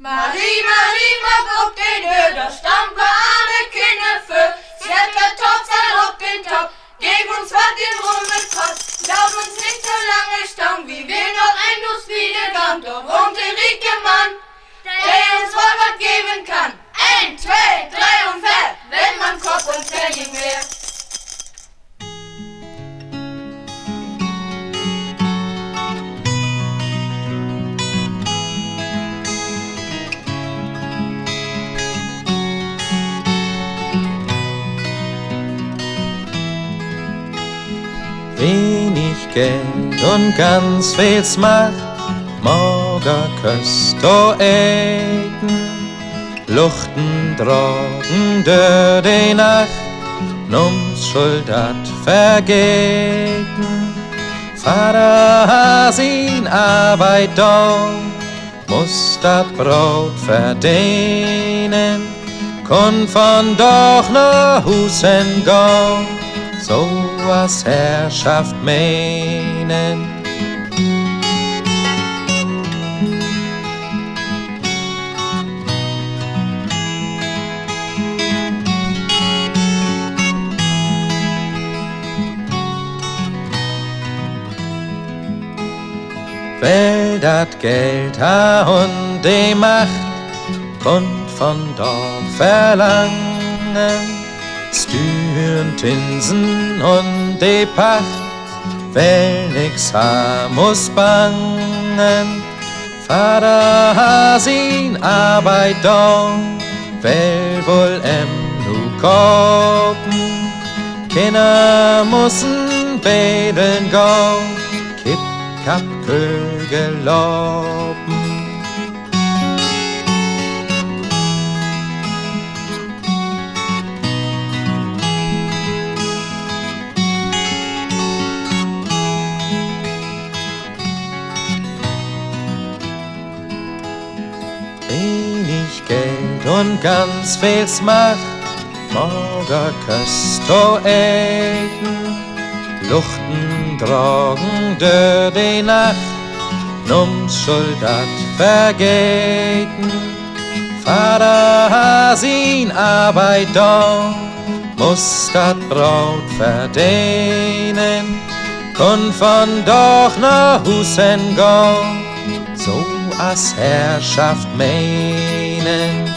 Marie, Marie, mag op de deur, daar stampen alle kinderen voor. Zet de Topfall op den Top, geef uns wat in Rummel kostet. Laut uns nicht so lange stang, wie wir noch ein Nuss wiedergang. Doch wohnt der rike Mann, der uns wohl was geben kann. 1, 2, 3 und 4, wenn man Kopf und Pfennig mehr. Wenig Geld und ganz viel's Macht, morgen köst du eten. Luchten drogen durch die Nacht, nums Schuld hat vergeten. Vater hat sin Arbeit da, muss dat Brot verdienen, kon von doch nach Husen gehen, so was Herrschaft meinen. Weil dat Geld ha und die Macht konnt von Dorf verlangen, Stüren, Tinsen und die Pacht, weil nix ha muss bangen. Vater ha sin Arbeit da, weil wohl nu kopen, Kinder mussen bedeln gehen, Kipp, Kapp, Kögel, Lopen. Wenig Geld und ganz viel's Macht, morgen köst du eten. Luchten drogen durch die Nacht, nums Schuld hat vergeten. Vater ha sin Arbeit da, muss dat Brot verdienen, kon von doch nach Husen gehen, so as Herrschaft meinen.